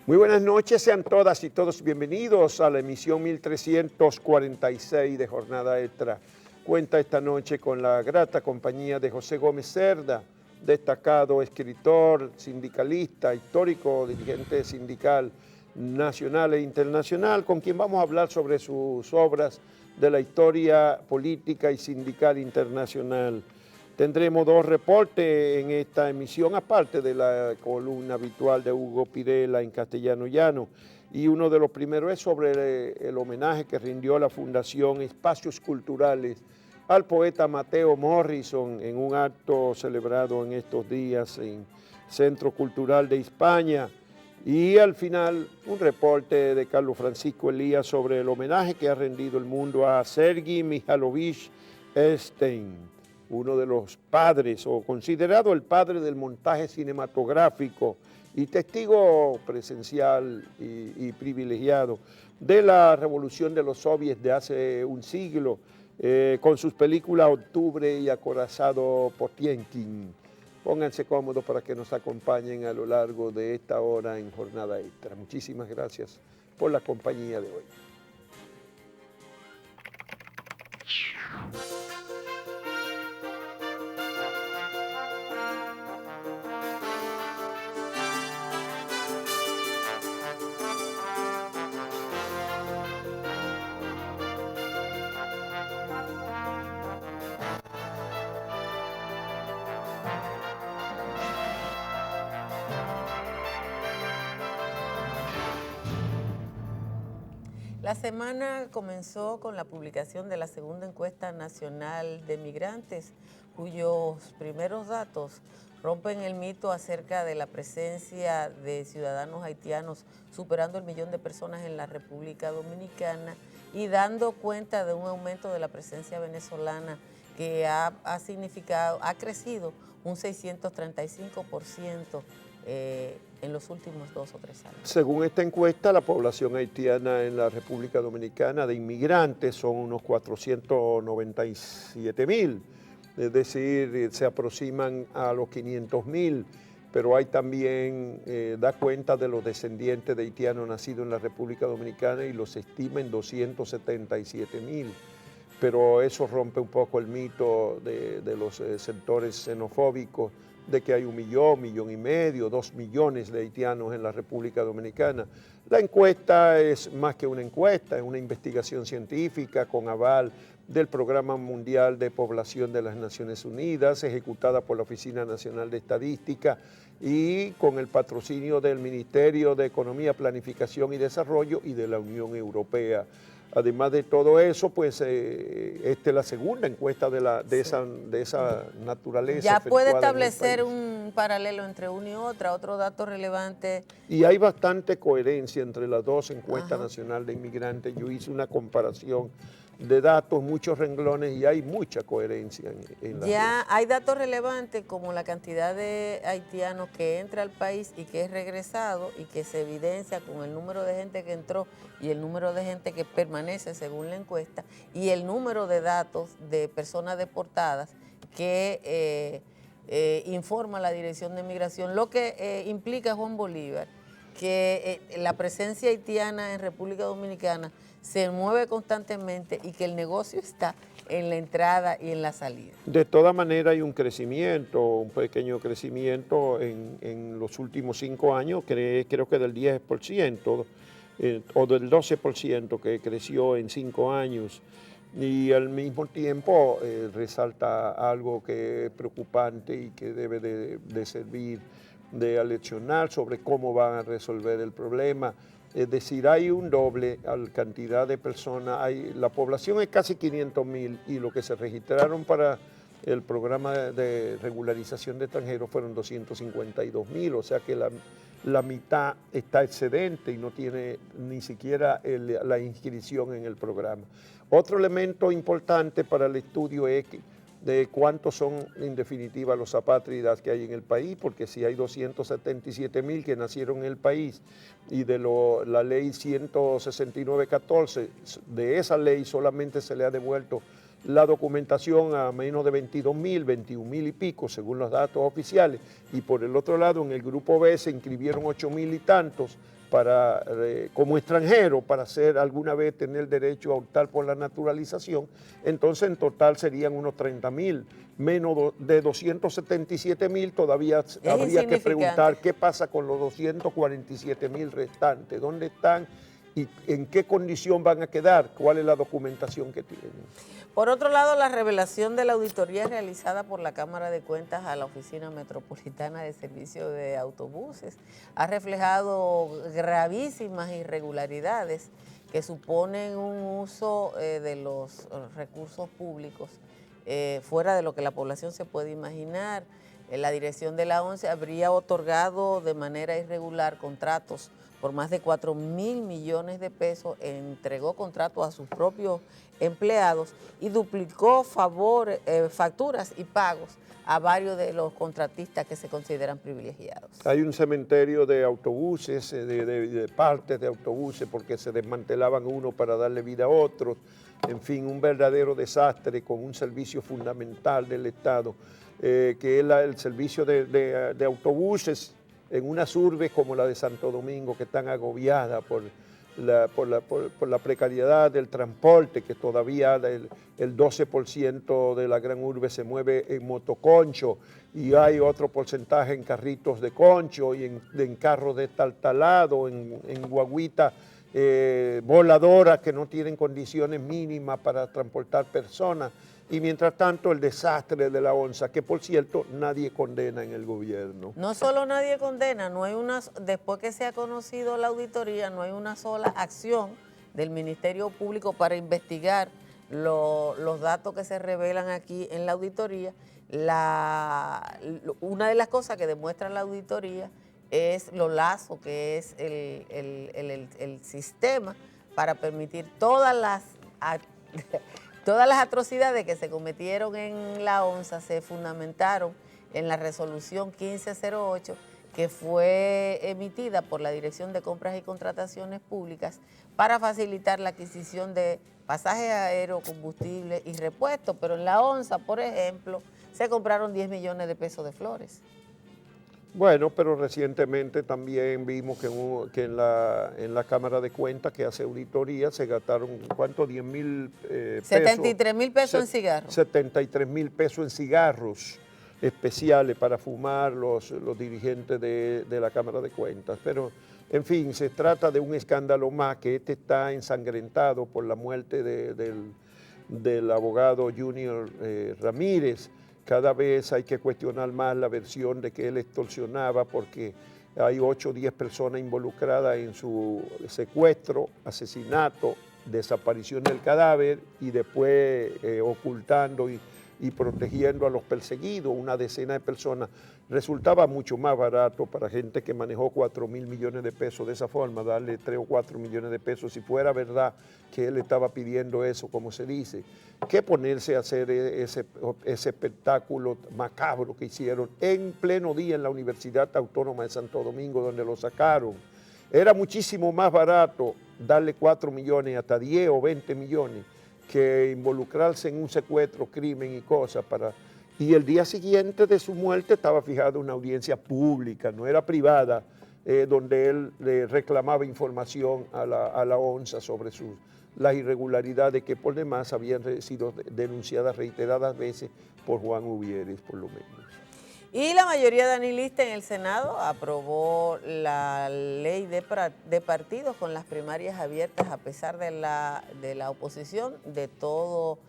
Muy buenas noches, sean todas y todos bienvenidos a la emisión 1346 de Jornada Extra. Cuenta esta noche con la grata compañía de José Gómez Cerda, destacado escritor, sindicalista, histórico, dirigente sindical nacional e internacional, con quien vamos a hablar sobre sus obras de la historia política y sindical internacional. Tendremos dos reportes en esta emisión, aparte de la columna habitual de Hugo Pirela en castellano llano. Y uno de los primeros es sobre el homenaje que rindió la Fundación Espacios Culturales al poeta Mateo Morrison en un acto celebrado en estos días en Centro Cultural de España. Y al final, un reporte de Carlos Francisco Elías sobre el homenaje que ha rendido el mundo a Sergei Mikhailovich Eisenstein, uno de los padres, o considerado el padre del montaje cinematográfico y testigo presencial y privilegiado de la revolución de los soviets de hace un siglo, con sus películas Octubre y Acorazado Potiemkin. Pónganse cómodos para que nos acompañen a lo largo de esta hora en Jornada Extra. Muchísimas gracias por la compañía de hoy. La semana comenzó con la publicación de la segunda encuesta nacional de migrantes, cuyos primeros datos rompen el mito acerca de la presencia de ciudadanos haitianos superando el 1.000.000 de personas en la República Dominicana y dando cuenta de un aumento de la presencia venezolana que ha crecido un 635% en los últimos 2 o 3 años. Según esta encuesta, la población haitiana en la República Dominicana de inmigrantes son unos 497.000, es decir, se aproximan a los 500.000, pero hay también, da cuenta de los descendientes de haitianos nacidos en la República Dominicana y los estima en 277.000. Pero eso rompe un poco el mito de los sectores xenofóbicos de que hay 1 millón, 1,5 millones, 2 millones de haitianos en la República Dominicana. La encuesta es más que una encuesta, es una investigación científica con aval del Programa Mundial de Población de las Naciones Unidas, ejecutada por la Oficina Nacional de Estadística y con el patrocinio del Ministerio de Economía, Planificación y Desarrollo y de la Unión Europea. Además de todo eso, pues esta es la segunda encuesta de esa naturaleza. Ya puede establecer un paralelo entre una y otra, otro dato relevante. Y hay bastante coherencia entre las dos encuestas nacionales de inmigrantes. Yo hice una comparación de datos, muchos renglones, y hay mucha coherencia en las Ya dos. hay datos relevantes como la cantidad de haitianos que entra al país y que es regresado y que se evidencia con el número de gente que entró y el número de gente que permanece según la encuesta y el número de datos de personas deportadas que informa la Dirección de Migración, lo que implica, Juan Bolívar, que la presencia haitiana en República Dominicana se mueve constantemente y que el negocio está en la entrada y en la salida. De todas maneras hay un crecimiento, un pequeño crecimiento en los últimos 5 años, creo que del 10% o del 12% que creció en 5 años. Y al mismo tiempo resalta algo que es preocupante y que debe de servir de aleccionar sobre cómo van a resolver el problema. Es decir, hay un doble cantidad de personas, la población es casi 500.000 y lo que se registraron para el programa de regularización de extranjeros fueron 252.000, o sea que la mitad está excedente y no tiene ni siquiera la inscripción en el programa. Otro elemento importante para el estudio es de cuántos son en definitiva los apátridas que hay en el país, porque si hay 277.000 que nacieron en el país y de la ley 169/14, de esa ley solamente se le ha devuelto la documentación a menos de 22.000, 21.000 y pico, según los datos oficiales, y por el otro lado en el grupo B se inscribieron 8.000 y tantos, como extranjero para alguna vez tener derecho a optar por la naturalización, entonces en total serían unos 30.000, menos de 277.000, todavía habría que preguntar qué pasa con los 247.000 restantes, dónde están y en qué condición van a quedar, cuál es la documentación que tienen. Por otro lado, la revelación de la auditoría realizada por la Cámara de Cuentas a la Oficina Metropolitana de Servicio de Autobuses ha reflejado gravísimas irregularidades que suponen un uso de los recursos públicos fuera de lo que la población se puede imaginar. La dirección de la ONCE habría otorgado de manera irregular contratos por más de 4.000 millones de pesos, entregó contratos a sus propios empleados y duplicó facturas y pagos a varios de los contratistas que se consideran privilegiados. Hay un cementerio de autobuses, de partes de autobuses, porque se desmantelaban unos para darle vida a otros. En fin, un verdadero desastre con un servicio fundamental del Estado, que es el servicio de autobuses en unas urbes como la de Santo Domingo, que están agobiadas por la precariedad del transporte, que todavía el 12% de la gran urbe se mueve en motoconcho y hay otro porcentaje en carritos de concho y en carros destartalados, en guaguitas voladoras que no tienen condiciones mínimas para transportar personas. Y mientras tanto el desastre de la ONSA, que por cierto nadie condena en el gobierno. No solo nadie condena, después que se ha conocido la auditoría, no hay una sola acción del Ministerio Público para investigar los datos que se revelan aquí en la auditoría. Una de las cosas que demuestra la auditoría es lo lazo que es el sistema para permitir todas las atrocidades que se cometieron en la ONSA se fundamentaron en la resolución 1508 que fue emitida por la Dirección de Compras y Contrataciones Públicas para facilitar la adquisición de pasajes aéreos, combustible y repuestos. Pero en la ONSA, por ejemplo, se compraron 10 millones de pesos de flores. Bueno, pero recientemente también vimos que en la Cámara de Cuentas que hace auditoría se gastaron, ¿cuánto? 10.000 pesos. 73.000 pesos en cigarros. 73.000 pesos en cigarros especiales para fumar los dirigentes de la Cámara de Cuentas. Pero, en fin, se trata de un escándalo más, que está ensangrentado por la muerte del abogado Junior Ramírez. Cada vez hay que cuestionar más la versión de que él extorsionaba porque hay 8 o 10 personas involucradas en su secuestro, asesinato, desaparición del cadáver y después ocultando y protegiendo a los perseguidos, una decena de personas. Resultaba mucho más barato para gente que manejó 4.000 millones de pesos de esa forma, darle 3 o 4 millones de pesos, si fuera verdad que él estaba pidiendo eso, como se dice, que ponerse a hacer ese espectáculo macabro que hicieron en pleno día en la Universidad Autónoma de Santo Domingo, donde lo sacaron. Era muchísimo más barato darle 4 millones, hasta 10 o 20 millones, que involucrarse en un secuestro, crimen y cosas Y el día siguiente de su muerte estaba fijada una audiencia pública, no era privada, donde él le reclamaba información a la ONSA sobre las irregularidades que por demás habían sido denunciadas reiteradas veces por Juan Uvieres, por lo menos. Y la mayoría de analistas en el Senado aprobó la ley de partidos con las primarias abiertas a pesar de la oposición de todo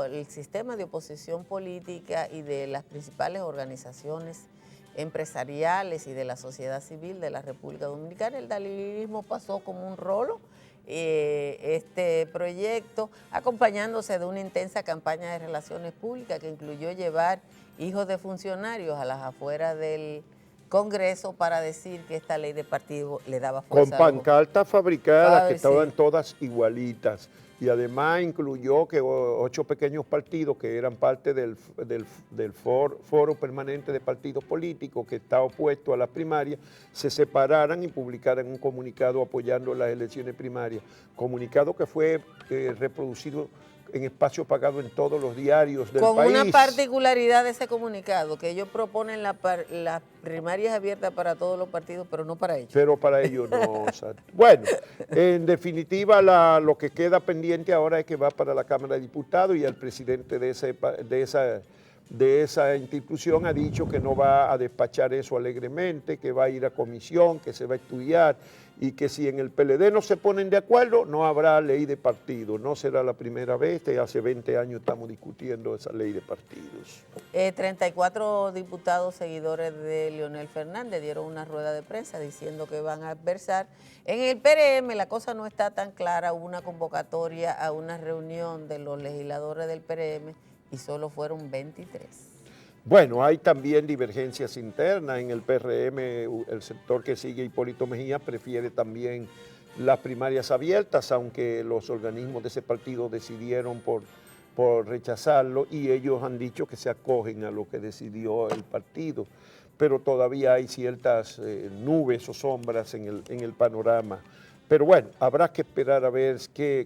el sistema de oposición política y de las principales organizaciones empresariales y de la sociedad civil de la República Dominicana. El dalilismo pasó como un rolo este proyecto, acompañándose de una intensa campaña de relaciones públicas que incluyó llevar hijos de funcionarios a las afueras del Congreso para decir que esta ley de partido le daba fuerza. Con pancartas fabricadas que estaban todas igualitas. Y además incluyó que 8 pequeños partidos que eran parte del foro permanente de partidos políticos que está opuesto a las primarias, se separaran y publicaran un comunicado apoyando las elecciones primarias. Comunicado que fue reproducido en espacio pagado en todos los diarios del Con país. una particularidad de ese comunicado, que ellos proponen las primarias abiertas para todos los partidos, pero no para ellos. Pero para ellos no. Bueno, en definitiva, lo que queda pendiente ahora es que va para la Cámara de Diputados y el presidente de esa institución ha dicho que no va a despachar eso alegremente, que va a ir a comisión, que se va a estudiar y que si en el PLD no se ponen de acuerdo, no habrá ley de partido. No será la primera vez, hace 20 años estamos discutiendo esa ley de partidos. 34 diputados seguidores de Leonel Fernández dieron una rueda de prensa diciendo que van a adversar. En el PRM la cosa no está tan clara, hubo una convocatoria a una reunión de los legisladores del PRM y solo fueron 23. Bueno, hay también divergencias internas en el PRM, el sector que sigue Hipólito Mejía prefiere también las primarias abiertas, aunque los organismos de ese partido decidieron por rechazarlo y ellos han dicho que se acogen a lo que decidió el partido, pero todavía hay ciertas nubes o sombras en el panorama. Pero bueno, habrá que esperar a ver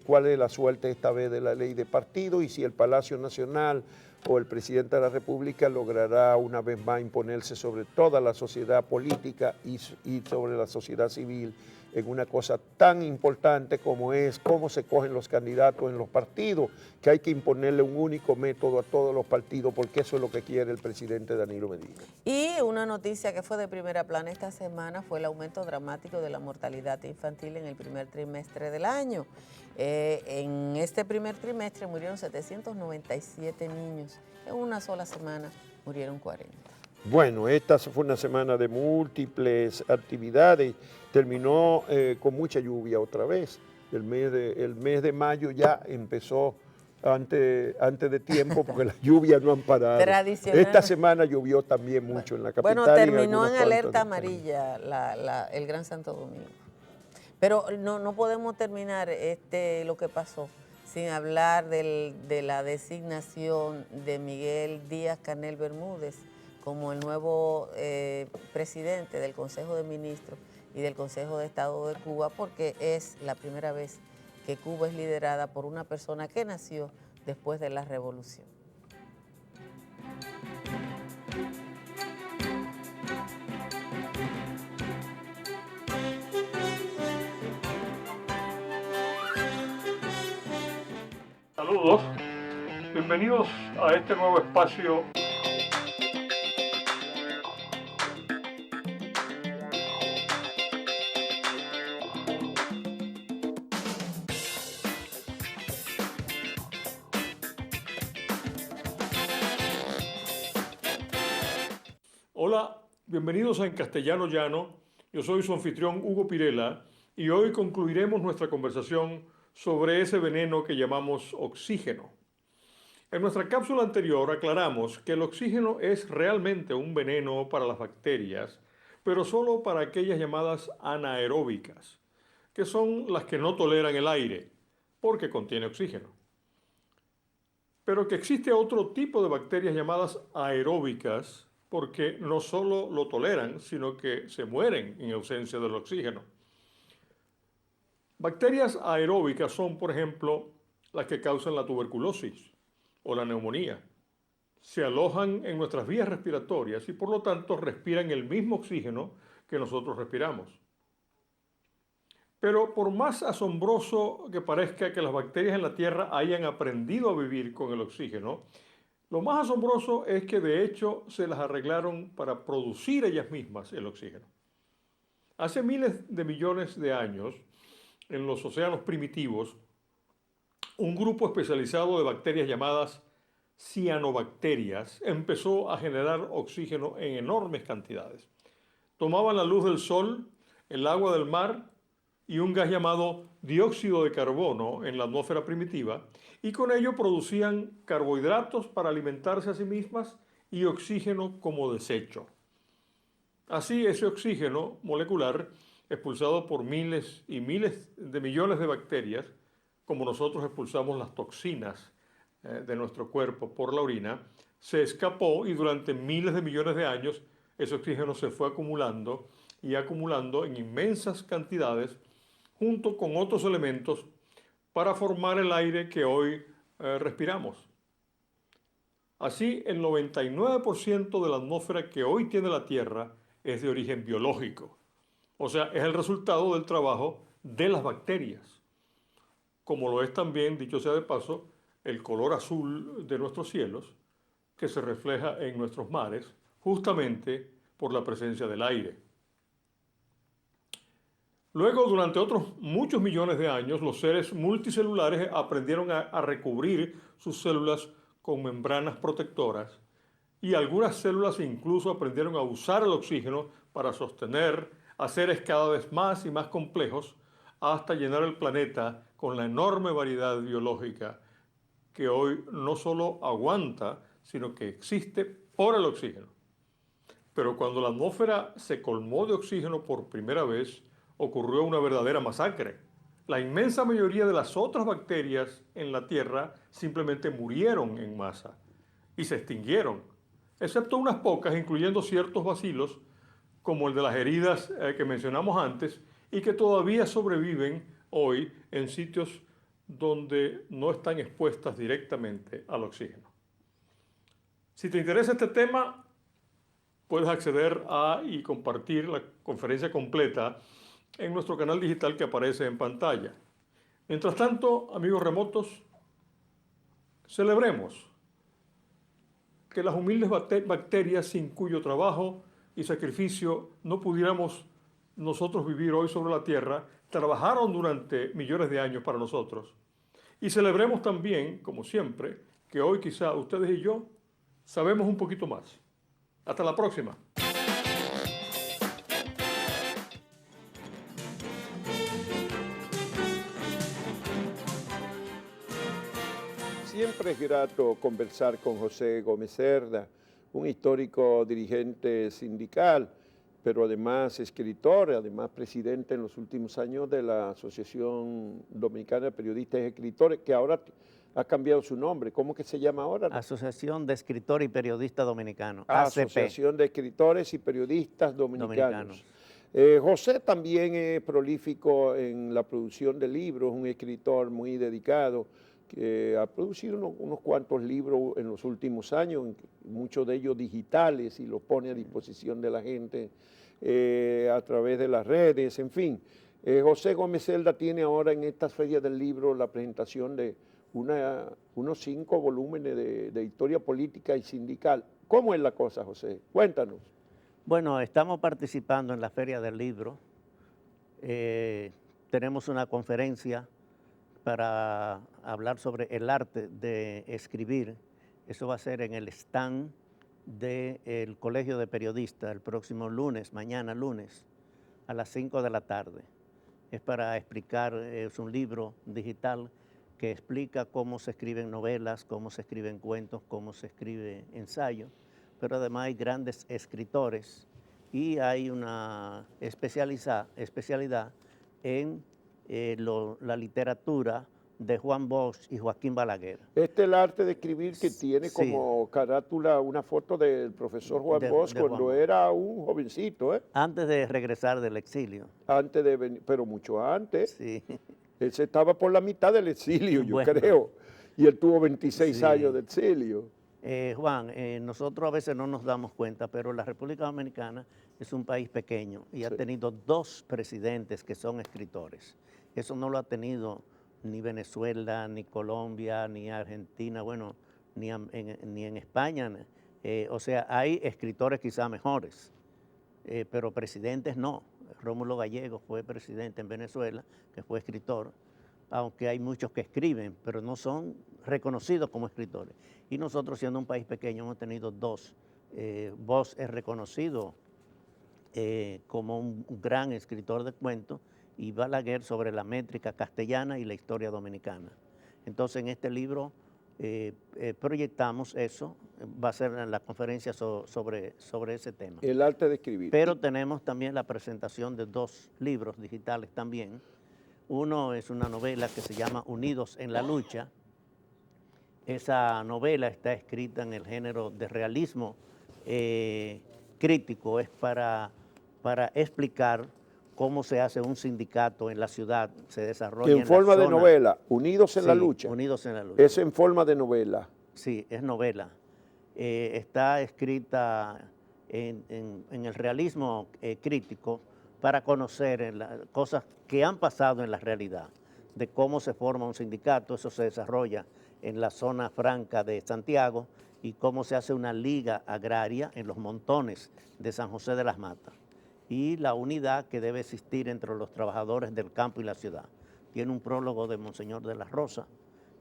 cuál es la suerte esta vez de la ley de partido y si el Palacio Nacional o el presidente de la República logrará una vez más imponerse sobre toda la sociedad política y sobre la sociedad civil en una cosa tan importante como es cómo se cogen los candidatos en los partidos, que hay que imponerle un único método a todos los partidos porque eso es lo que quiere el presidente Danilo Medina. Y una noticia que fue de primera plana esta semana fue el aumento dramático de la mortalidad infantil en el primer trimestre del año. En este primer trimestre murieron 797 niños. En una sola semana murieron 40. Bueno, esta fue una semana de múltiples actividades. Terminó con mucha lluvia otra vez. El mes de mayo ya empezó antes de tiempo porque las lluvias no han parado. Esta semana llovió también mucho en la capital. Bueno, terminó en alerta amarilla el Gran Santo Domingo. Pero no podemos terminar lo que pasó sin hablar de la designación de Miguel Díaz-Canel Bermúdez como el nuevo presidente del Consejo de Ministros y del Consejo de Estado de Cuba, porque es la primera vez que Cuba es liderada por una persona que nació después de la revolución. Saludos, bienvenidos a este nuevo espacio. Hola, bienvenidos a En Castellano Llano. Yo soy su anfitrión Hugo Pirela y hoy concluiremos nuestra conversación sobre ese veneno que llamamos oxígeno. En nuestra cápsula anterior aclaramos que el oxígeno es realmente un veneno para las bacterias, pero solo para aquellas llamadas anaeróbicas, que son las que no toleran el aire, porque contiene oxígeno. Pero que existe otro tipo de bacterias llamadas aeróbicas, porque no solo lo toleran, sino que se mueren en ausencia del oxígeno. Bacterias aeróbicas son, por ejemplo, las que causan la tuberculosis o la neumonía. Se alojan en nuestras vías respiratorias y por lo tanto respiran el mismo oxígeno que nosotros respiramos. Pero por más asombroso que parezca que las bacterias en la Tierra hayan aprendido a vivir con el oxígeno, lo más asombroso es que de hecho se las arreglaron para producir ellas mismas el oxígeno. Hace miles de millones de años, en los océanos primitivos, un grupo especializado de bacterias llamadas cianobacterias empezó a generar oxígeno en enormes cantidades. Tomaban la luz del sol, el agua del mar y un gas llamado dióxido de carbono en la atmósfera primitiva y con ello producían carbohidratos para alimentarse a sí mismas y oxígeno como desecho. Así, ese oxígeno molecular, expulsado por miles y miles de millones de bacterias, como nosotros expulsamos las toxinas de nuestro cuerpo por la orina, se escapó y durante miles de millones de años ese oxígeno se fue acumulando y acumulando en inmensas cantidades junto con otros elementos para formar el aire que hoy respiramos. Así, el 99% de la atmósfera que hoy tiene la Tierra es de origen biológico. O sea, es el resultado del trabajo de las bacterias. Como lo es también, dicho sea de paso, el color azul de nuestros cielos, que se refleja en nuestros mares, justamente por la presencia del aire. Luego, durante otros muchos millones de años, los seres multicelulares aprendieron a recubrir sus células con membranas protectoras y algunas células incluso aprendieron a usar el oxígeno para sostener a seres cada vez más y más complejos hasta llenar el planeta con la enorme variedad biológica que hoy no solo aguanta, sino que existe por el oxígeno. Pero cuando la atmósfera se colmó de oxígeno por primera vez, ocurrió una verdadera masacre. La inmensa mayoría de las otras bacterias en la Tierra simplemente murieron en masa y se extinguieron, excepto unas pocas, incluyendo ciertos bacilos, como el de las heridas que mencionamos antes, y que todavía sobreviven hoy en sitios donde no están expuestas directamente al oxígeno. Si te interesa este tema, puedes acceder a y compartir la conferencia completa en nuestro canal digital que aparece en pantalla. Mientras tanto, amigos remotos, celebremos que las humildes bacterias sin cuyo trabajo y sacrificio no pudiéramos nosotros vivir hoy sobre la Tierra, trabajaron durante millones de años para nosotros. Y celebremos también, como siempre, que hoy quizá ustedes y yo sabemos un poquito más. Hasta la próxima. Siempre es grato conversar con José Gómez Cerda, un histórico dirigente sindical, pero además escritor, además presidente en los últimos años de la Asociación Dominicana de Periodistas y Escritores, que ahora ha cambiado su nombre. ¿Cómo que se llama ahora? Asociación de Escritores y Periodistas Dominicanos, ACP. Asociación de Escritores y Periodistas Dominicanos. José también es prolífico en la producción de libros, un escritor muy dedicado, que ha producido unos cuantos libros en los últimos años, muchos de ellos digitales, y los pone a disposición de la gente a través de las redes, en fin. José Gómez Cerda tiene ahora en estas ferias del libro la presentación de unos 5 volúmenes de historia política y sindical. ¿Cómo es la cosa, José? Cuéntanos. Bueno, estamos participando en la Feria del Libro. Tenemos una conferencia para hablar sobre el arte de escribir. Eso va a ser en el stand del Colegio de Periodistas el próximo lunes, mañana lunes, a las 5 de la tarde. Es para explicar, es un libro digital que explica cómo se escriben novelas, cómo se escriben cuentos, cómo se escribe ensayo, pero además hay grandes escritores y hay una especialidad en la literatura de Juan Bosch y Joaquín Balaguer. Este es el arte de escribir que tiene como carátula una foto del profesor Juan Bosch cuando era un jovencito, ¿eh? Antes de regresar del exilio. Antes de venir, pero mucho antes. Sí. Él se estaba por la mitad del exilio, yo creo, y él tuvo 26 años de exilio. Juan, nosotros a veces no nos damos cuenta, pero la República Dominicana es un país pequeño y ha tenido 2 presidentes que son escritores. Eso no lo ha tenido ni Venezuela, ni Colombia, ni Argentina, bueno, ni en España. O sea, hay escritores quizá mejores, pero presidentes no. Rómulo Gallegos fue presidente en Venezuela, que fue escritor, aunque hay muchos que escriben, pero no son reconocidos como escritores. Y nosotros, siendo un país pequeño, hemos tenido 2. Bosch es reconocido como un gran escritor de cuentos, y Balaguer sobre la métrica castellana y la historia dominicana. Entonces, en este libro proyectamos eso, va a ser la conferencia sobre ese tema. El arte de escribir. Pero tenemos también la presentación de 2 libros digitales también. Uno es una novela que se llama Unidos en la Lucha. Esa novela está escrita en el género de realismo crítico, es para explicar cómo se hace un sindicato en la ciudad, se desarrolla En forma de novela, Unidos en la Sí, lucha. Unidos en la lucha. Es en forma de novela. Sí, es novela. Está escrita en el realismo crítico para conocer cosas que han pasado en la realidad, de cómo se forma un sindicato, eso se desarrolla en la zona franca de Santiago y cómo se hace una liga agraria en los montones de San José de las Matas y la unidad que debe existir entre los trabajadores del campo y la ciudad. Tiene un prólogo de Monseñor de la Rosa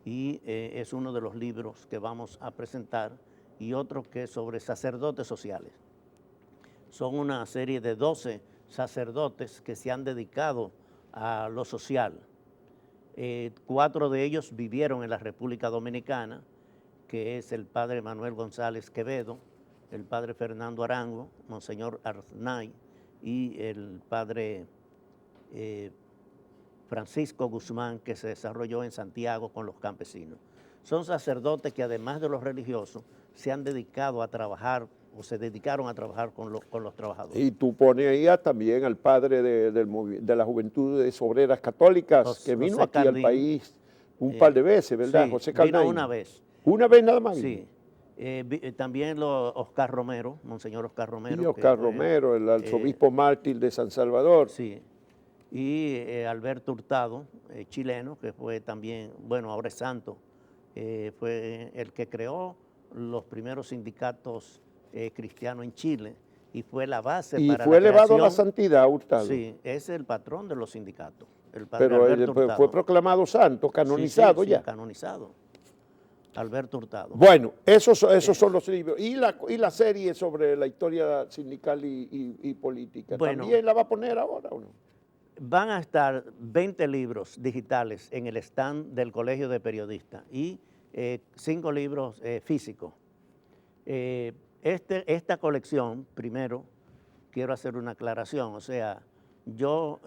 y es uno de los libros que vamos a presentar y otro que es sobre sacerdotes sociales. Son una serie de 12 sacerdotes que se han dedicado a lo social. 4 de ellos vivieron en la República Dominicana, que es el padre Manuel González Quevedo, el padre Fernando Arango, Monseñor Arnay y el padre Francisco Guzmán, que se desarrolló en Santiago con los campesinos. Son sacerdotes que además de los religiosos se han dedicado a trabajar o se dedicaron a trabajar con los trabajadores. Y tú pones ahí también al padre de la Juventudes Obreras Católicas, que vino José aquí al Cardín, país un par de veces, ¿verdad? Sí, José Cardín. vino una vez. ¿Una vez nada más? Sí. También Oscar Romero, Monseñor Oscar Romero. Y Oscar que fue, Romero, el arzobispo mártir de San Salvador. Sí. Y Alberto Hurtado, chileno, que fue también, bueno, ahora es santo, fue el que creó los primeros sindicatos cristianos en Chile y fue la base y para fue la elevado a la creación. santidad, Hurtado. Sí, es el patrón de los sindicatos, el padre Pero Alberto él Hurtado. fue proclamado santo, canonizado Sí, ya. canonizado. Alberto Hurtado. Bueno, esos son los libros. ¿Y la serie sobre la historia sindical y política? Bueno, ¿También la va a poner ahora o no? Van a estar 20 libros digitales en el stand del Colegio de Periodistas y 5 libros físicos. Esta colección, primero, quiero hacer una aclaración, o sea, yo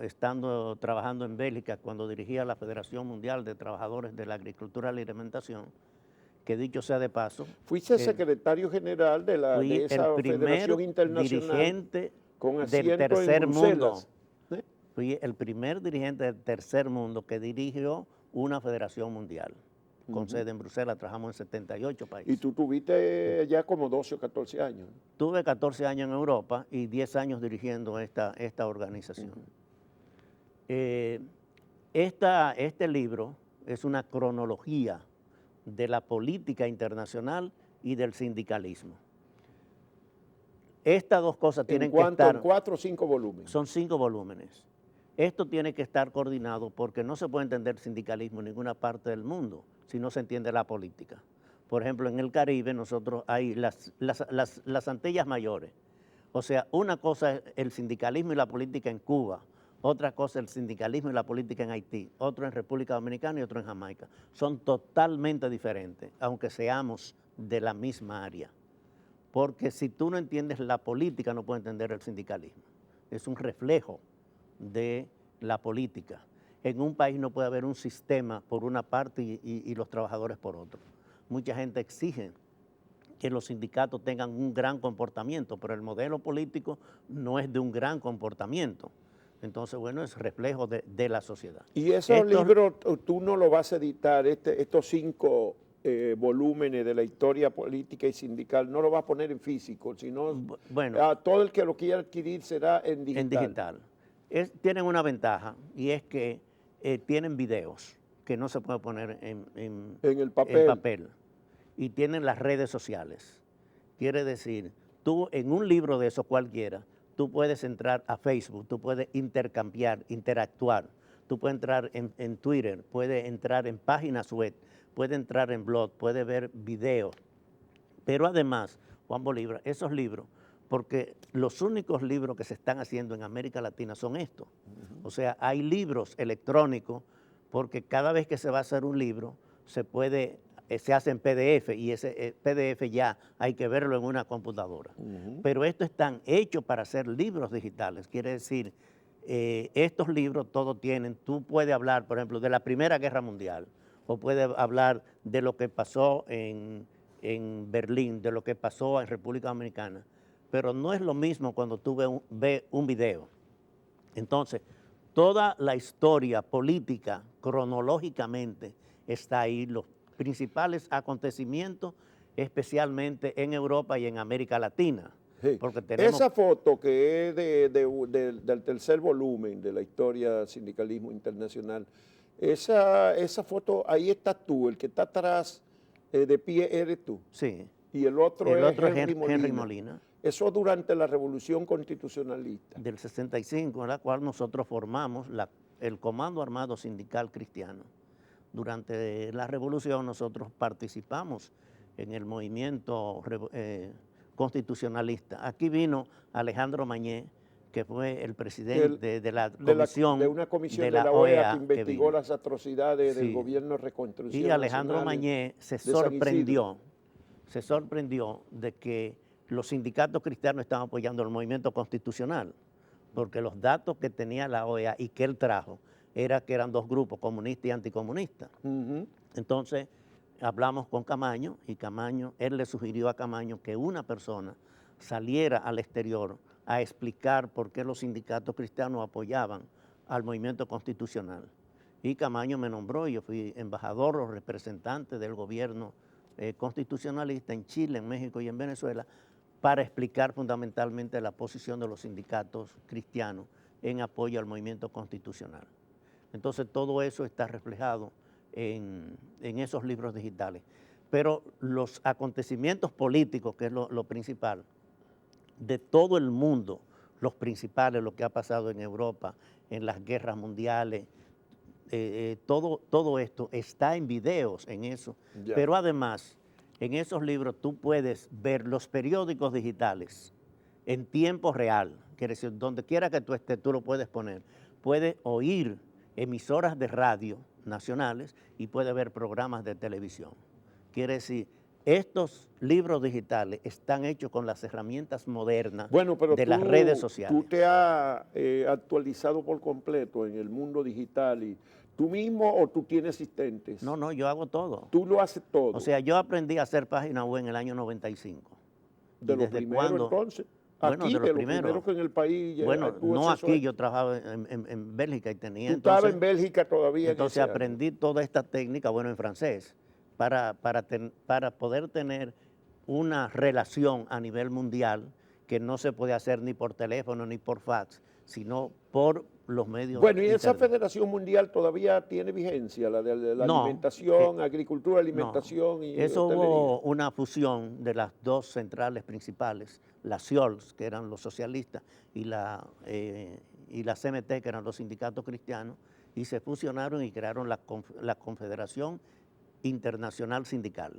trabajando en Bélgica cuando dirigía la Federación Mundial de Trabajadores de la Agricultura y la Alimentación, que dicho sea de paso. Fuiste secretario general de esa Federación Internacional dirigente con del tercer mundo. ¿Eh? Fui el primer dirigente del tercer mundo que dirigió una federación mundial. Con sede en Bruselas, trabajamos en 78 países. Y tú tuviste ya como 12 o 14 años. Tuve 14 años en Europa y 10 años dirigiendo esta organización. Este libro es una cronología de la política internacional y del sindicalismo. Estas dos cosas tienen que estar... ¿En 4 o 5 volúmenes? Son 5 volúmenes. Esto tiene que estar coordinado porque no se puede entender sindicalismo en ninguna parte del mundo si no se entiende la política. Por ejemplo, en el Caribe nosotros hay las Antillas Mayores. O sea, una cosa es el sindicalismo y la política en Cuba, otra cosa es el sindicalismo y la política en Haití, otro en República Dominicana y otro en Jamaica. Son totalmente diferentes, aunque seamos de la misma área. Porque si tú no entiendes la política, no puedes entender el sindicalismo. Es un reflejo de la política. En un país no puede haber un sistema por una parte y los trabajadores por otro. Mucha gente exige que los sindicatos tengan un gran comportamiento, pero el modelo político no es de un gran comportamiento. Entonces, bueno, es reflejo de la sociedad. Y esos libros tú no lo vas a editar, estos 5 volúmenes de la historia política y sindical, no lo vas a poner en físico, sino bueno, todo el que lo quiera adquirir será en digital. En digital. Tienen una ventaja y es que tienen videos que no se puede poner en el papel. Y tienen las redes sociales. Quiere decir, tú en un libro de esos cualquiera, tú puedes entrar a Facebook, tú puedes intercambiar, interactuar, tú puedes entrar en Twitter, puedes entrar en páginas web, puedes entrar en blog, puedes ver videos. Pero además, Juan Bolívar, esos libros, porque los únicos libros que se están haciendo en América Latina son estos. O sea, hay libros electrónicos, porque cada vez que se va a hacer un libro, se hace en PDF y ese PDF ya hay que verlo en una computadora. Pero estos están hechos para hacer libros digitales. Quiere decir, estos libros todos tienen, tú puedes hablar, por ejemplo, de la Primera Guerra Mundial, o puedes hablar de lo que pasó en Berlín, de lo que pasó en República Dominicana, pero no es lo mismo cuando tú ves un video. Entonces, toda la historia política, cronológicamente, está ahí, los principales acontecimientos, especialmente en Europa y en América Latina. Sí. Porque tenemos, Esa foto que es del tercer volumen de la historia del sindicalismo internacional, esa foto, ahí estás tú, el que está atrás de pie eres tú. sí, Y el otro el es otro es Henry Molina. Henry Molina, Eso durante la Revolución Constitucionalista. del 65, en la cual nosotros formamos el Comando Armado Sindical Cristiano. Durante la revolución nosotros participamos en el movimiento constitucionalista. Aquí vino Alejandro Mañé, que fue el presidente de la comisión de una comisión de la OEA que investigó vino. las atrocidades del Sí. gobierno de reconstrucción Y Alejandro nacional Mañé se de San Isidro. sorprendió de que los sindicatos cristianos estaban apoyando el movimiento constitucional, porque los datos que tenía la OEA y que él trajo era que eran dos grupos, comunista y anticomunista. Ujú. Entonces hablamos con Camaño y él le sugirió a Camaño que una persona saliera al exterior a explicar por qué los sindicatos cristianos apoyaban al movimiento constitucional. Y Camaño me nombró y yo fui embajador o representante del gobierno constitucionalista en Chile, en México y en Venezuela para explicar fundamentalmente la posición de los sindicatos cristianos en apoyo al movimiento constitucional. Entonces todo eso está reflejado en esos libros digitales. Pero los acontecimientos políticos, que es lo principal, de todo el mundo, los principales, lo que ha pasado en Europa, en las guerras mundiales, todo esto está en videos en eso. Ya. Pero además, en esos libros tú puedes ver los periódicos digitales en tiempo real, quiere decir, donde quiera que tú estés, tú lo puedes poner. Puedes oír emisoras de radio nacionales y puedes ver programas de televisión. Quiere decir, estos libros digitales están hechos con las herramientas modernas de las redes sociales. Tú te has actualizado por completo en el mundo digital y tú mismo o tú tienes asistentes. No, yo hago todo. Tú lo haces todo. O sea, yo aprendí a hacer página web en el año 95. de lo primero entonces. Bueno, Aquí, de lo primero. primero que en el país. Bueno, tuvo no acceso aquí, yo trabajaba en Bélgica y tenía Tú entonces... estabas en Bélgica todavía. Entonces en ese aprendí toda esta técnica, bueno, en francés, para poder tener una relación a nivel mundial que no se puede hacer ni por teléfono ni por fax, sino por los medios. Bueno, ¿y esa internet. Federación Mundial todavía tiene vigencia, la de la No, alimentación, agricultura, alimentación no. y Eso hostelería? hubo una fusión de las dos centrales principales, la CIOLS, que eran los socialistas, y la CMT, que eran los sindicatos cristianos, y se fusionaron y crearon la Confederación Internacional Sindical.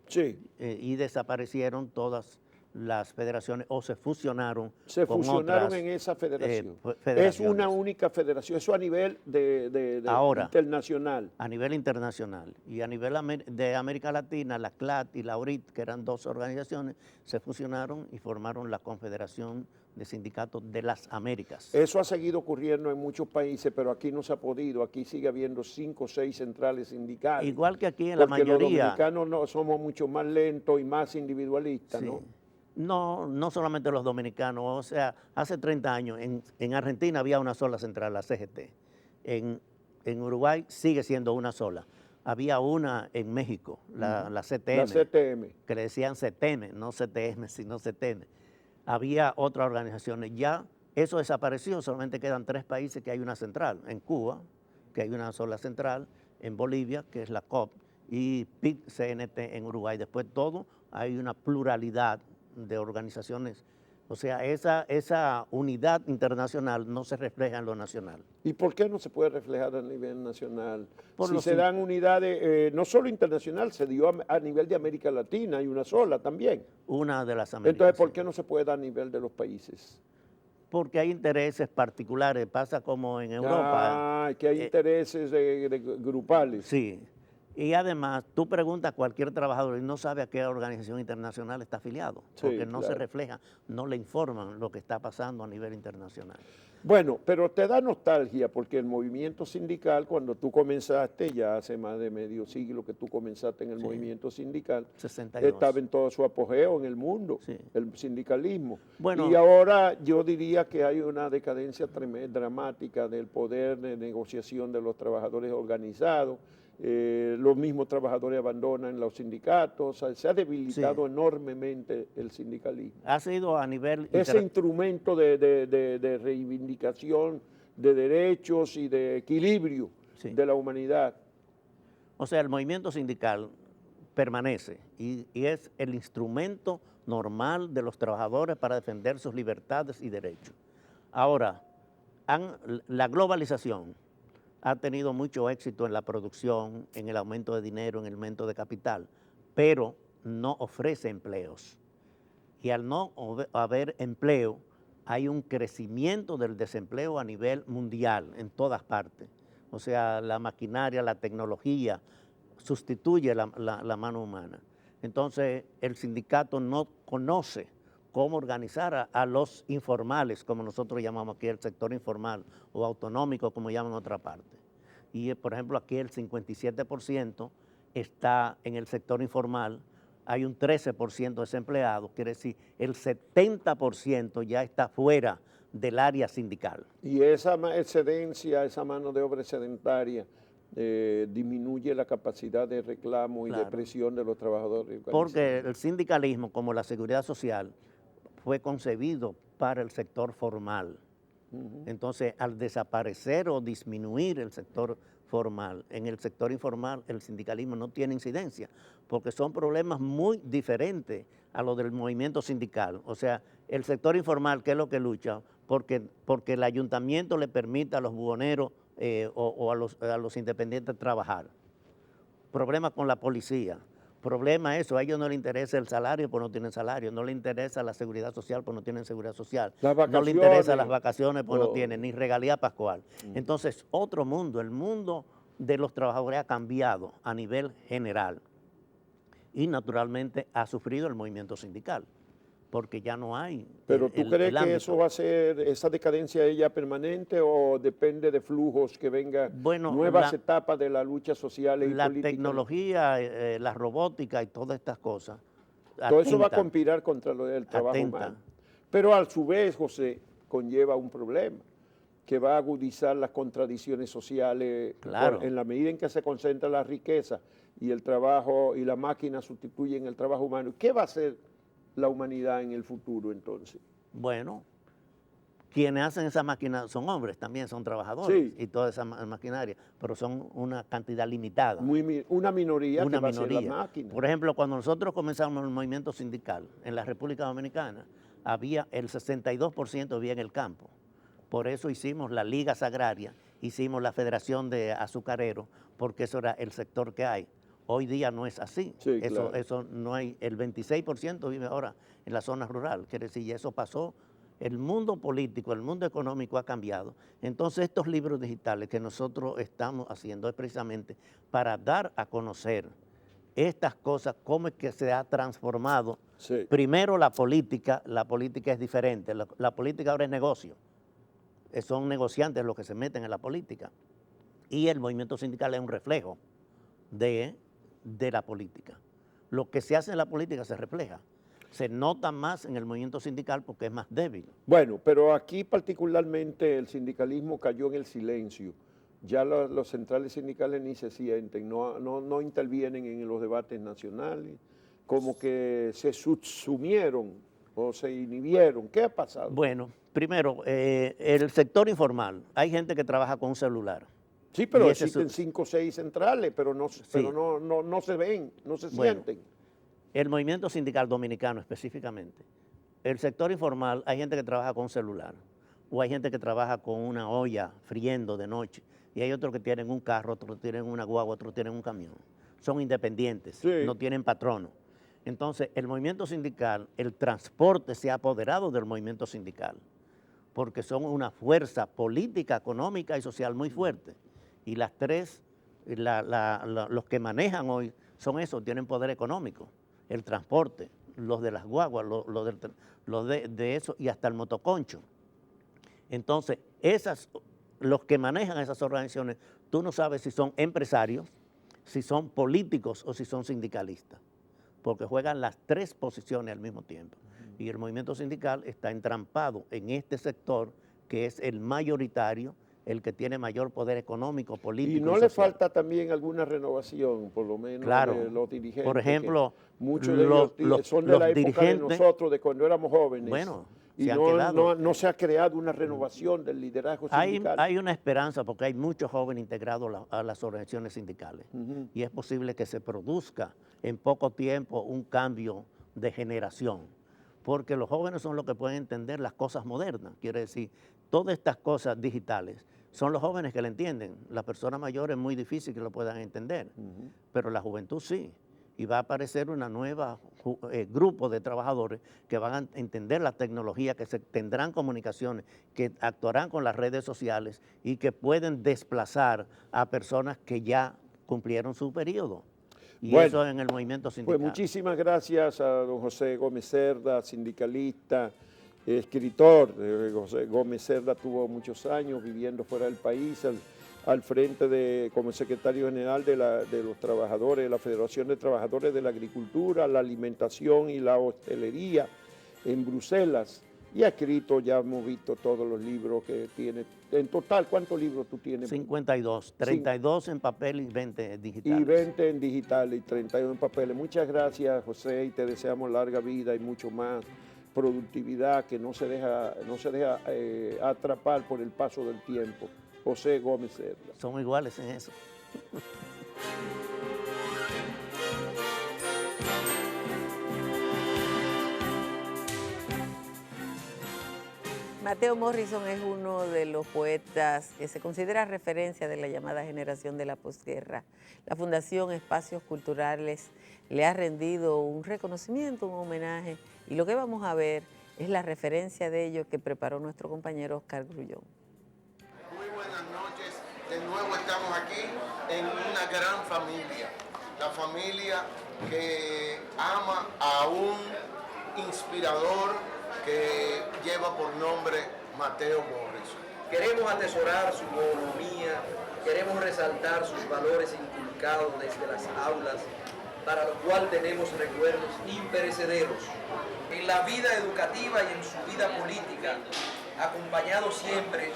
Sí. Y desaparecieron todas las federaciones o se fusionaron Se con fusionaron otras, en esa federación. Es federaciones. una única federación, eso a nivel Ahora, internacional. A nivel internacional y a nivel de América Latina, la CLAT y la URIT, que eran dos organizaciones, se fusionaron y formaron la Confederación de Sindicatos de las Américas. Eso ha seguido ocurriendo en muchos países, pero aquí no se ha podido. Aquí sigue habiendo 5 o 6 centrales sindicales. Igual que aquí en la mayoría. Porque los dominicanos no, somos mucho más lentos y más individualistas, Sí. ¿no? No solamente los dominicanos, o sea, hace 30 años en Argentina había una sola central, la CGT. En Uruguay sigue siendo una sola. Había una en México, la CTM. La CTM. Que le decían CTM, no CTM, sino CTM. Había otras organizaciones. Ya eso desapareció, solamente quedan 3 países que hay una central. En Cuba, que hay una sola central. En Bolivia, que es la COP. Y PIT-CNT en Uruguay. Después todo, hay una pluralidad de organizaciones. O sea, esa unidad internacional no se refleja en lo nacional. ¿Y por qué no se puede reflejar a nivel nacional? Por Si los se dan unidades, no solo internacional, se dio a nivel de América Latina, hay una sola también. Una de las Américas. Entonces, ¿por sí. qué no se puede dar a nivel de los países? Porque hay intereses particulares, pasa como en Europa. Que hay intereses grupales. Sí. Y además, tú preguntas a cualquier trabajador y no sabe a qué organización internacional está afiliado, porque no se refleja, no le informan lo que está pasando a nivel internacional. Bueno, pero te da nostalgia porque el movimiento sindical, cuando tú comenzaste, ya hace más de medio siglo que tú comenzaste en el Sí. movimiento sindical, 62. estaba en todo su apogeo en el mundo, Sí. el sindicalismo. Bueno. Y ahora yo diría que hay una decadencia dramática del poder de negociación de los trabajadores organizados. Los mismos trabajadores abandonan los sindicatos, o sea, se ha debilitado enormemente el sindicalismo. Ha sido a nivel... Ese instrumento de reivindicación de derechos y de equilibrio de la humanidad. O sea, el movimiento sindical permanece y es el instrumento normal de los trabajadores para defender sus libertades y derechos. Ahora, la globalización ha tenido mucho éxito en la producción, en el aumento de dinero, en el aumento de capital, pero no ofrece empleos. Y al no haber empleo, hay un crecimiento del desempleo a nivel mundial, en todas partes. O sea, la maquinaria, la tecnología sustituye la mano humana. Entonces, el sindicato no conoce cómo organizar a los informales, como nosotros llamamos aquí el sector informal, o autonómico, como llaman en otra parte. Y, por ejemplo, aquí el 57% está en el sector informal, hay un 13% desempleado, quiere decir, el 70% ya está fuera del área sindical. Y esa excedencia, esa mano de obra sedentaria, disminuye la capacidad de reclamo y de presión de los trabajadores. Porque el sindicalismo, como la seguridad social, fue concebido para el sector formal. Entonces, al desaparecer o disminuir el sector formal, en el sector informal el sindicalismo no tiene incidencia, porque son problemas muy diferentes a los del movimiento sindical. O sea, el sector informal, ¿qué es lo que lucha? Porque el ayuntamiento le permite a los buhoneros o a los independientes trabajar. Problemas con la policía. Problema eso, a ellos no les interesa el salario, pues no tienen salario, no les interesa la seguridad social, pues no tienen seguridad social, no les interesa las vacaciones, pues no tienen, ni regalía pascual. Entonces, otro mundo, el mundo de los trabajadores ha cambiado a nivel general y naturalmente ha sufrido el movimiento sindical, porque ya no hay. Pero ¿tú crees que eso va a ser, esa decadencia ella permanente o depende de flujos que vengan nuevas etapas de la lucha social y política? La tecnología, la robótica y todas estas cosas. Todo eso va a conspirar contra el trabajo humano. Pero a su vez, José, conlleva un problema que va a agudizar las contradicciones sociales en la medida en que se concentra la riqueza y el trabajo y la máquina sustituyen el trabajo humano. ¿Qué va a hacer la humanidad en el futuro entonces? Bueno, quienes hacen esa máquina son hombres, también son trabajadores y toda esa maquinaria, pero son una cantidad limitada. Una minoría que va a ser la máquina. Por ejemplo, cuando nosotros comenzamos el movimiento sindical en la República Dominicana, había el 62% vivía en el campo. Por eso hicimos la Liga Agraria, hicimos la Federación de Azucareros, porque eso era el sector que hay. Hoy día no es así, eso no hay, el 26% vive ahora en la zona rural, quiere decir, y eso pasó, el mundo político, el mundo económico ha cambiado. Entonces estos libros digitales que nosotros estamos haciendo es precisamente para dar a conocer estas cosas, cómo es que se ha transformado. Primero la política es diferente, la política ahora es negocio, son negociantes los que se meten en la política, y el movimiento sindical es un reflejo de la política. Lo que se hace en la política se refleja. Se nota más en el movimiento sindical porque es más débil. Bueno, pero aquí particularmente el sindicalismo cayó en el silencio. Ya los centrales sindicales ni se sienten, no intervienen en los debates nacionales, como que se subsumieron o se inhibieron. ¿Qué ha pasado? Bueno, primero, el sector informal, hay gente que trabaja con un celular. Sí, pero existen 5 o 6 centrales, pero no se ven, no se sienten. El movimiento sindical dominicano específicamente, el sector informal, hay gente que trabaja con un celular, o hay gente que trabaja con una olla friendo de noche, y hay otros que tienen un carro, otros tienen una guagua, otros tienen un camión. Son independientes, no tienen patrono. Entonces, el movimiento sindical, el transporte se ha apoderado del movimiento sindical, porque son una fuerza política, económica y social muy fuerte. Y las tres, los que manejan hoy son esos, tienen poder económico, el transporte, los de las guaguas, los de eso y hasta el motoconcho. Entonces, los que manejan esas organizaciones, tú no sabes si son empresarios, si son políticos o si son sindicalistas, porque juegan las tres posiciones al mismo tiempo. Y el movimiento sindical está entrampado en este sector que es el mayoritario, el que tiene mayor poder económico, político y no y le social. falta también alguna renovación, por lo menos Claro. de los dirigentes. Por ejemplo, muchos de ellos son de los la época de dirigentes, nosotros, de cuando éramos jóvenes. bueno, y se han quedado. no se ha creado una renovación del liderazgo sindical. Hay una esperanza porque hay muchos jóvenes integrados a las organizaciones sindicales y es posible que se produzca en poco tiempo un cambio de generación, porque los jóvenes son los que pueden entender las cosas modernas, quiere decir, todas estas cosas digitales son los jóvenes que la entienden, las personas mayores es muy difícil que lo puedan entender, pero la juventud sí. Y va a aparecer una nueva grupo de trabajadores que van a entender la tecnología, que tendrán comunicaciones, que actuarán con las redes sociales y que pueden desplazar a personas que ya cumplieron su periodo. Y bueno, eso en el movimiento sindical. Pues muchísimas gracias a don José Gómez Cerda, sindicalista, escritor. José Gómez Cerda tuvo muchos años viviendo fuera del país, al frente como secretario general de los trabajadores, de la Federación de Trabajadores de la Agricultura, la Alimentación y la Hostelería en Bruselas, y ha escrito, ya hemos visto todos los libros que tiene. En total, ¿cuántos libros tú tienes? 52, 32 en papel y 20 digitales. Y 20 en digital y 31 en papel. Muchas gracias, José, y te deseamos larga vida y mucho más productividad, que no se deja atrapar por el paso del tiempo. José Gómez Cerda. Somos iguales en eso. Mateo Morrison es uno de los poetas que se considera referencia de la llamada generación de la posguerra. La Fundación Espacios Culturales le ha rendido un reconocimiento, un homenaje, y lo que vamos a ver es la referencia de ello que preparó nuestro compañero Oscar Grullón. Muy buenas noches, de nuevo estamos aquí en una gran familia, la familia que ama a un inspirador que lleva por nombre Mateo Morrison. Queremos atesorar su bonomía, queremos resaltar sus valores inculcados desde las aulas, para lo cual tenemos recuerdos imperecederos. En la vida educativa y en su vida política, acompañado siempre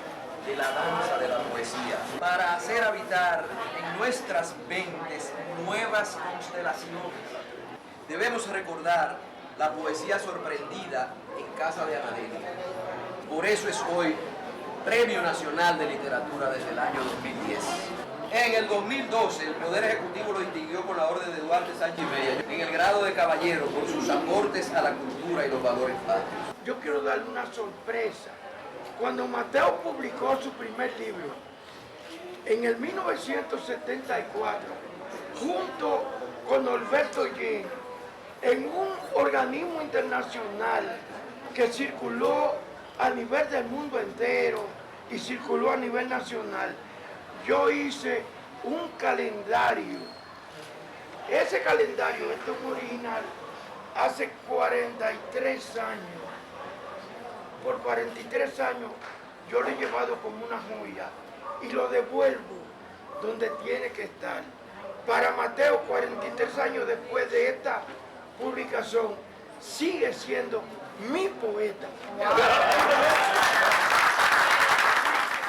de la danza de la poesía, para hacer habitar en nuestras mentes nuevas constelaciones. Debemos recordar la poesía sorprendida en casa de Anadeli. Por eso es hoy Premio Nacional de Literatura desde el año 2010. En el 2012 el Poder Ejecutivo lo distinguió con la Orden de Duarte Sánchez Bella en el grado de caballero por sus aportes a la cultura y los valores patrios. Yo quiero darle una sorpresa. Cuando Mateo publicó su primer libro, en el 1974, junto con Norberto Yen, en un organismo internacional que circuló a nivel del mundo entero y circuló a nivel nacional, yo hice un calendario. Ese calendario, esto es original, hace 43 años. Por 43 años yo lo he llevado como una joya y lo devuelvo donde tiene que estar. Para Mateo, 43 años después de esta publicación, sigue siendo mi poeta.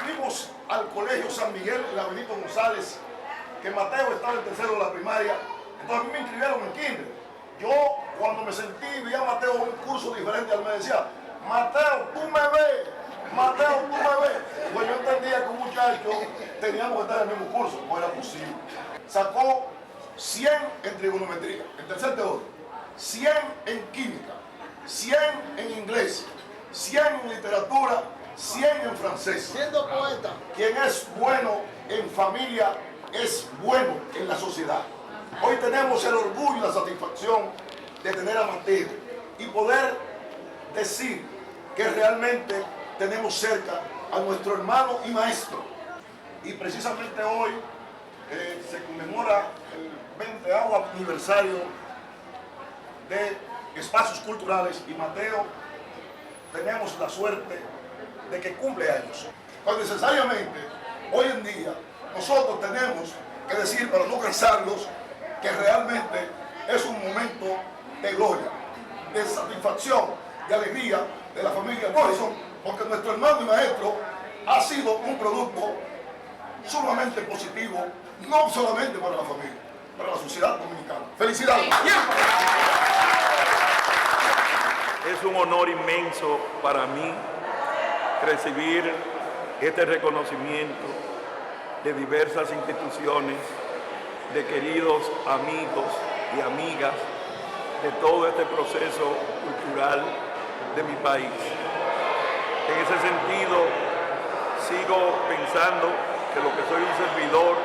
Fuimos al Colegio San Miguel Laurito González, que Mateo estaba en tercero de la primaria, entonces a mí me inscribieron en kinder. Yo, cuando me sentí y vi a Mateo en un curso diferente, él me decía: Mateo, tú me ves, Mateo, tú me ves. Pues yo entendía que un muchacho teníamos que estar en el mismo curso, no era posible. Sacó 100 en trigonometría, en tercer teórico, 100 en química, 100 en inglés, 100 en literatura, 100 en francés. Siendo poeta, Quien es bueno en familia es bueno en la sociedad. Hoy tenemos el orgullo y la satisfacción de tener a Mateo y poder decir que realmente tenemos cerca a nuestro hermano y maestro. Y precisamente hoy se conmemora el 20º aniversario de Espacios Culturales, y Mateo, tenemos la suerte de que cumple años. Pues necesariamente, hoy en día, nosotros tenemos que decir, para no cansarlos, que realmente es un momento de gloria, de satisfacción, de alegría de la familia Morrison, porque nuestro hermano y maestro ha sido un producto sumamente positivo, no solamente para la familia, para la sociedad dominicana. ¡Felicidades! Es un honor inmenso para mí recibir este reconocimiento de diversas instituciones, de queridos amigos y amigas de todo este proceso cultural de mi país. En ese sentido, sigo pensando que lo que soy un servidor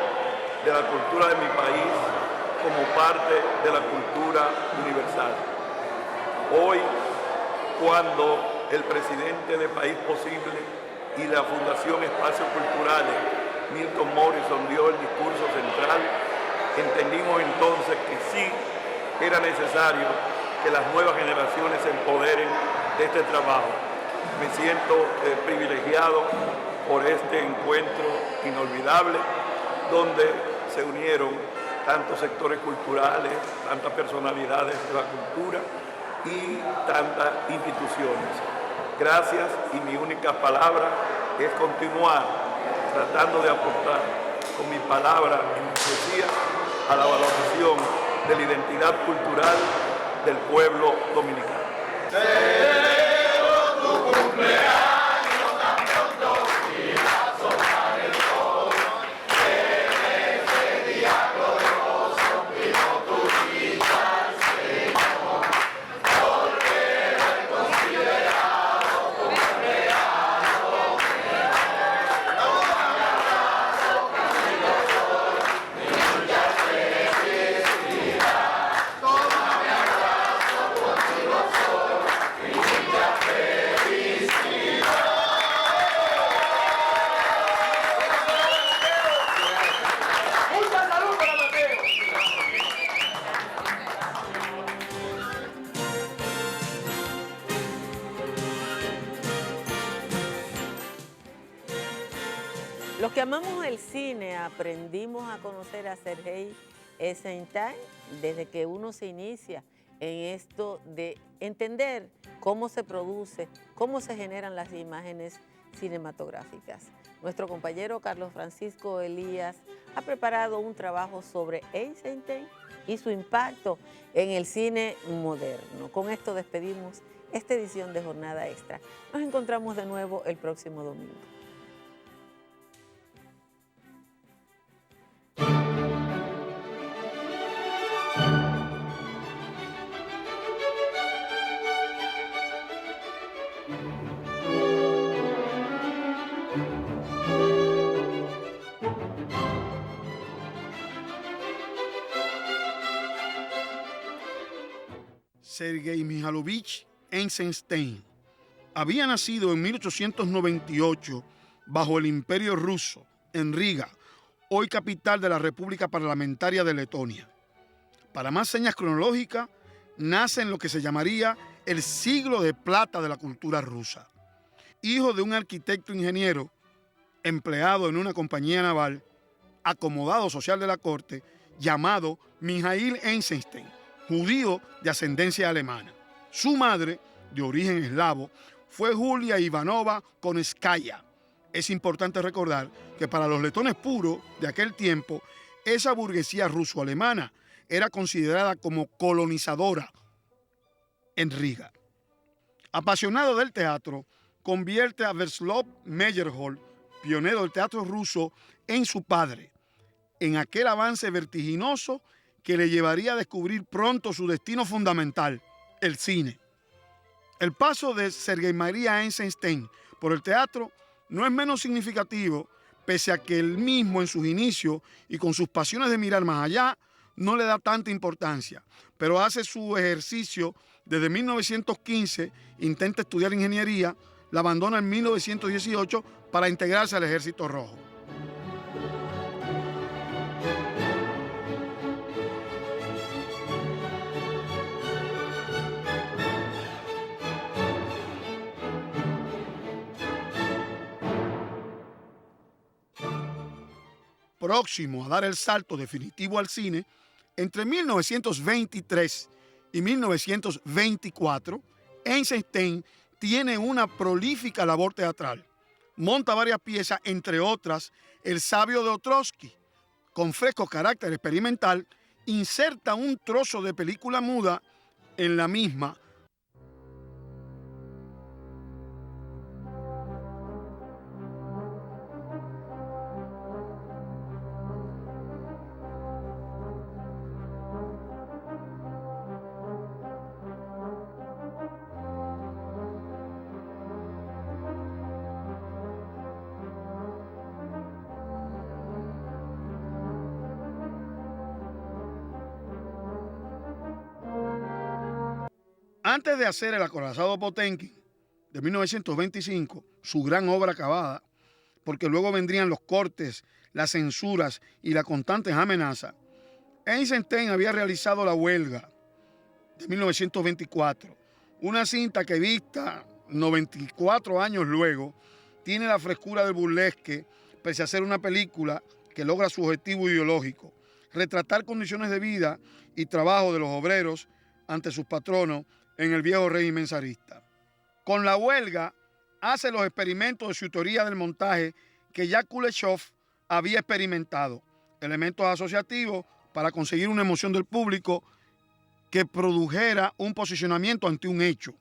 de la cultura de mi país como parte de la cultura universal. Hoy, cuando el presidente de País Posible y la Fundación Espacios Culturales, Milton Morrison, dio el discurso central, entendimos entonces que sí era necesario que las nuevas generaciones se empoderen de este trabajo. Me siento privilegiado por este encuentro inolvidable, donde se unieron tantos sectores culturales, tantas personalidades de la cultura y tantas instituciones. Gracias, y mi única palabra es continuar tratando de aportar con mi palabra y mi poesía a la valoración de la identidad cultural del pueblo dominicano. Celebro tu cumpleaños. Los que amamos el cine aprendimos a conocer a Sergei Eisenstein desde que uno se inicia en esto de entender cómo se produce, cómo se generan las imágenes cinematográficas. Nuestro compañero Carlos Francisco Elías ha preparado un trabajo sobre Eisenstein y su impacto en el cine moderno. Con esto despedimos esta edición de Jornada Extra. Nos encontramos de nuevo el próximo domingo. Sergei Mikhailovich Eisenstein había nacido en 1898 bajo el Imperio Ruso, en Riga, hoy capital de la República Parlamentaria de Letonia. Para más señas cronológicas, nace en lo que se llamaría el siglo de plata de la cultura rusa. Hijo de un arquitecto ingeniero, empleado en una compañía naval, acomodado social de la corte, llamado Mikhail Eisenstein, judío de ascendencia alemana. Su madre, de origen eslavo, fue Julia Ivanova Konevskaya. Es importante recordar que para los letones puros de aquel tiempo, esa burguesía ruso-alemana era considerada como colonizadora en Riga. Apasionado del teatro, convierte a Verslov Meyerhold, pionero del teatro ruso, en su padre, en aquel avance vertiginoso que le llevaría a descubrir pronto su destino fundamental, el cine. El paso de Sergei María Eisenstein por el teatro no es menos significativo, pese a que él mismo en sus inicios y con sus pasiones de mirar más allá, no le da tanta importancia, pero hace su ejercicio desde 1915, intenta estudiar ingeniería, la abandona en 1918 para integrarse al Ejército Rojo. próximo a dar el salto definitivo al cine, entre 1923 y 1924, Eisenstein tiene una prolífica labor teatral. Monta varias piezas, entre otras, El sabio de Ostrowski. Con fresco carácter experimental, inserta un trozo de película muda en la misma. Antes de hacer El acorazado Potemkin de 1925, su gran obra acabada, porque luego vendrían los cortes, las censuras y las constantes amenazas, Eisenstein había realizado La huelga de 1924, una cinta que vista 94 años luego, tiene la frescura del burlesque, pese a ser una película que logra su objetivo ideológico, retratar condiciones de vida y trabajo de los obreros ante sus patronos en el viejo régimen zarista. Con La huelga hace los experimentos de su teoría del montaje que ya Kuleshov había experimentado, elementos asociativos para conseguir una emoción del público que produjera un posicionamiento ante un hecho,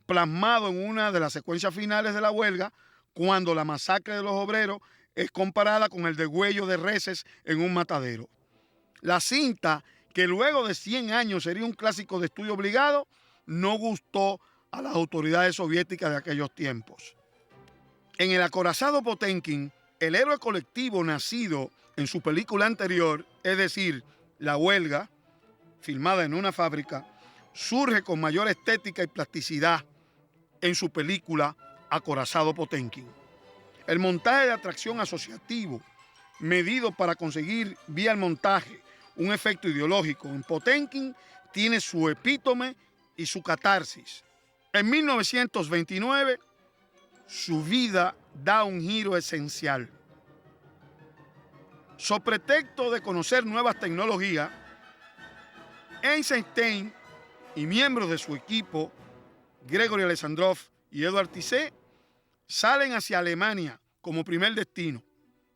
plasmado en una de las secuencias finales de La huelga, cuando la masacre de los obreros es comparada con el degüello de reses en un matadero. La cinta, que luego de 100 años sería un clásico de estudio obligado, no gustó a las autoridades soviéticas de aquellos tiempos. En El acorazado Potemkin, el héroe colectivo nacido en su película anterior, es decir, La huelga, filmada en una fábrica, surge con mayor estética y plasticidad en su película Acorazado Potemkin. El montaje de atracción asociativo, medido para conseguir vía el montaje un efecto ideológico en Potemkin, tiene su epítome y su catarsis. En 1929, su vida da un giro esencial. So pretexto de conocer nuevas tecnologías, Eisenstein y miembros de su equipo, Gregory Alexandrov y Edward Tissé, salen hacia Alemania como primer destino.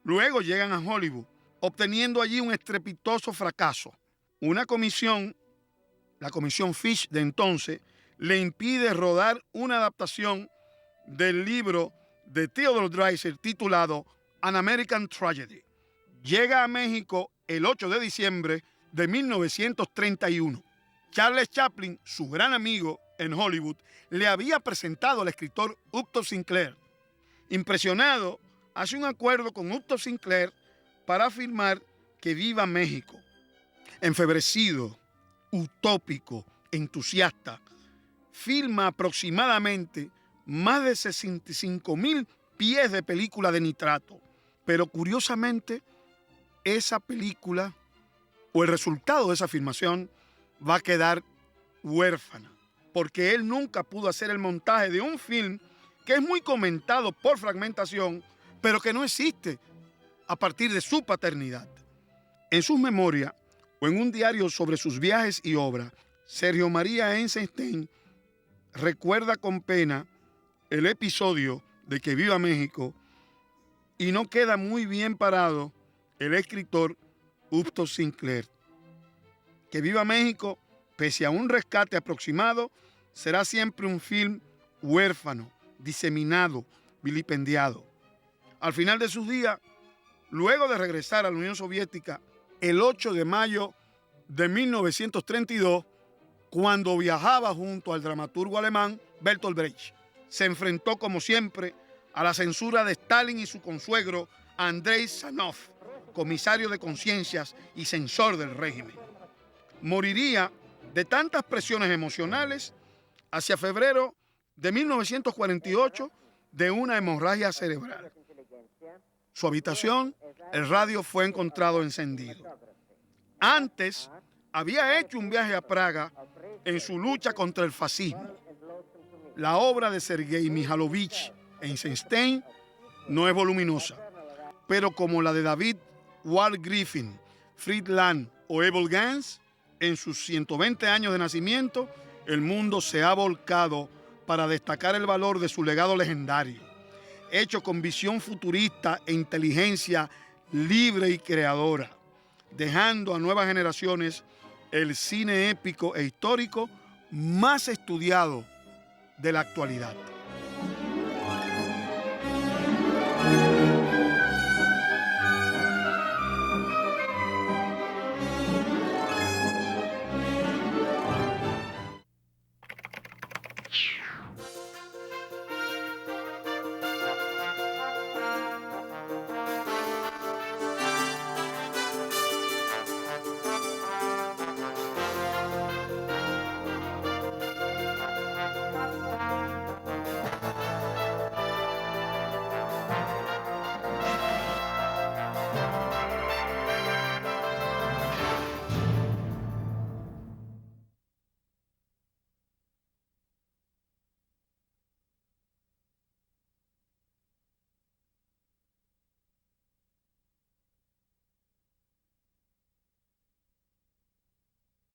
Luego llegan a Hollywood, obteniendo allí un estrepitoso fracaso. Una comisión, la comisión Fish de entonces, le impide rodar una adaptación del libro de Theodore Dreiser titulado An American Tragedy. Llega a México el 8 de diciembre de 1931. Charles Chaplin, su gran amigo en Hollywood, le había presentado al escritor Upton Sinclair. Impresionado, hace un acuerdo con Upton Sinclair para afirmar que viva México. Enfebrecido, utópico, entusiasta, filma aproximadamente más de 65,000 pies de película de nitrato. Pero curiosamente, esa película o el resultado de esa filmación va a quedar huérfana, porque él nunca pudo hacer el montaje de un film que es muy comentado por fragmentación, pero que no existe a partir de su paternidad. En sus memorias o en un diario sobre sus viajes y obras, Sergio María Eisenstein recuerda con pena el episodio de Que viva México, y no queda muy bien parado el escritor Upton Sinclair. Que viva México, pese a un rescate aproximado, será siempre un film huérfano, diseminado, vilipendiado. Al final de sus días, luego de regresar a la Unión Soviética, el 8 de mayo de 1932, cuando viajaba junto al dramaturgo alemán Bertolt Brecht, se enfrentó, como siempre, a la censura de Stalin y su consuegro Andrei Sanov, comisario de conciencias y censor del régimen. Moriría de tantas presiones emocionales hacia febrero de 1948 de una hemorragia cerebral. Su habitación, el radio fue encontrado encendido. Antes, había hecho un viaje a Praga en su lucha contra el fascismo. La obra de Sergei Mikhailovich Eisenstein no es voluminosa, pero como la de David Walt Griffin, Fritz Lang o Abel Gance, en sus 120 años de nacimiento, el mundo se ha volcado para destacar el valor de su legado legendario, hecho con visión futurista e inteligencia libre y creadora, dejando a nuevas generaciones el cine épico e histórico más estudiado de la actualidad.